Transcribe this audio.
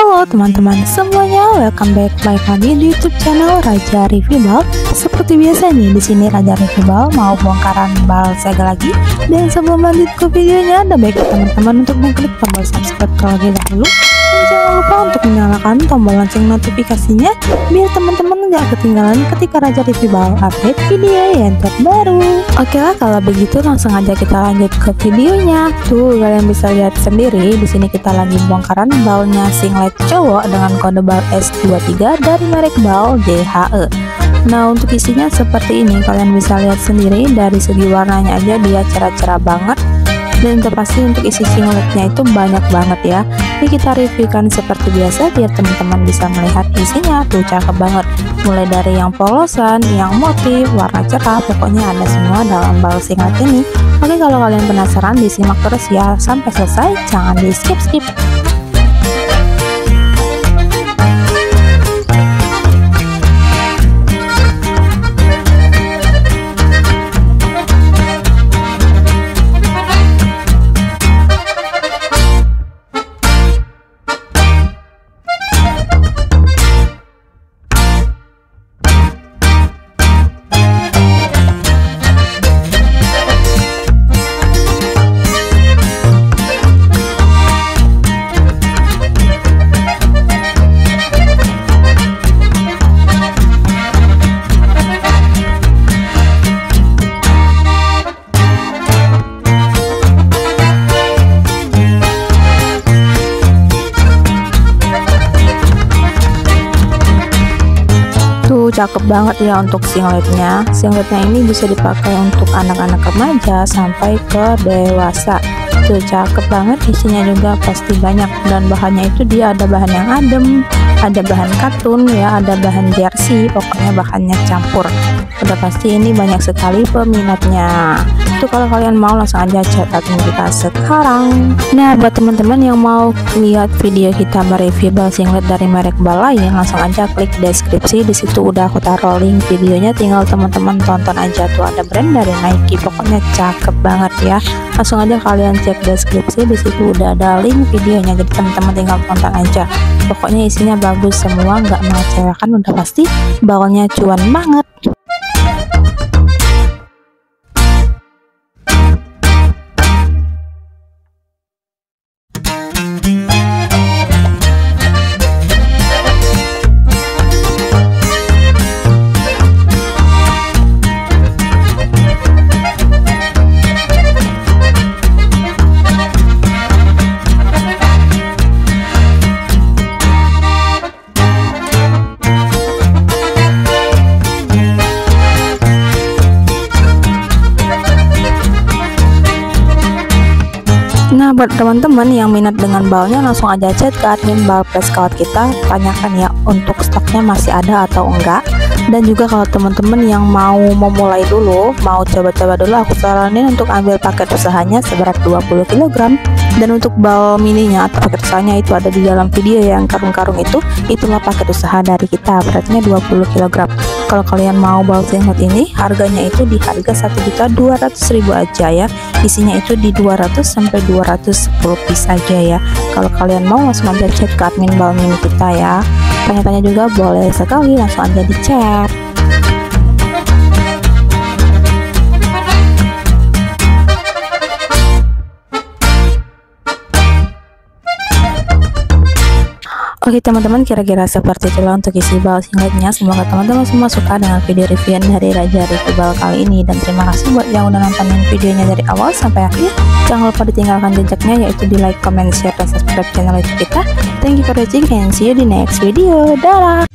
Halo teman-teman semuanya, welcome back lagi di YouTube channel Raja Review Bal. Seperti biasa nih, di sini Raja Review Bal mau bongkaran bal Sega lagi. Dan sebelum lanjut ke videonya, ada baiknya teman-teman untuk mengklik tombol subscribe terlebih dahulu. Dan jangan lupa untuk menyalakan tombol lonceng notifikasinya biar teman-teman gak ketinggalan ketika Raja Review Bal update video yang terbaru. Oke lah, kalau begitu langsung aja kita lanjut ke videonya. Tuh kalian bisa lihat sendiri, di sini kita lagi bongkaran balnya singlet cowok dengan kode bal S23 dari merek bal JHE. Nah, untuk isinya seperti ini, kalian bisa lihat sendiri dari segi warnanya aja dia cerah-cerah banget. Dan terpasti untuk isi singletnya itu banyak banget ya. Ini kita reviewkan seperti biasa biar teman-teman bisa melihat isinya. Tuh cakep banget, mulai dari yang polosan, yang motif, warna cerah, pokoknya ada semua dalam bal singlet ini. Oke, kalau kalian penasaran, disimak terus ya sampai selesai, jangan di skip-skip. Cakep banget ya untuk singletnya. Singletnya ini bisa dipakai untuk anak-anak remaja sampai ke dewasa. Tuh cakep banget, isinya juga pasti banyak, dan bahannya itu dia ada bahan yang adem, ada bahan katun ya, ada bahan jersey, pokoknya bahannya campur. Udah pasti ini banyak sekali peminatnya. Tuh kalau kalian mau langsung aja chat admin kita sekarang. Nah, buat teman-teman yang mau lihat video kita mereview bal singlet dari merek bal lain, langsung aja klik deskripsi, di situ udah aku taruh link videonya, tinggal teman-teman tonton aja. Tuh ada brand dari Nike, pokoknya cakep banget ya. Langsung aja kalian cek deskripsi, di situ udah ada link videonya, jadi teman-teman tinggal tonton aja. Pokoknya isinya bagus semua, nggak mengecewakan, udah pasti balnya cuan banget. Nah, buat teman-teman yang minat dengan balnya, langsung aja chat ke admin bal press scout kita, tanyakan ya untuk stoknya masih ada atau enggak. Dan juga kalau teman-teman yang mau memulai dulu, mau coba-coba dulu, aku saranin untuk ambil paket usahanya seberat 20 kg. Dan untuk bal mininya atau paket usahanya itu ada di dalam video yang karung-karung itu, itulah paket usaha dari kita, beratnya 20 kg. Kalau kalian mau bal singlet ini, harganya itu di harga 1.200.000 aja ya. Isinya itu di 200 sampai 210 piece aja ya. Kalau kalian mau langsung aja chat ke admin bal mini kita ya. Tanya-tanya juga boleh sekali, langsung aja di chat. Oke teman-teman, kira-kira seperti itulah untuk isi bal singletnya. Semoga teman-teman semua suka dengan video review dari Raja Review Bal kali ini. Dan terima kasih buat yang udah nontonin videonya dari awal sampai akhir. Jangan lupa ditinggalkan jejaknya, yaitu di like, comment, share, dan subscribe channel YouTube kita. Thank you for watching and see you di next video. Dadah!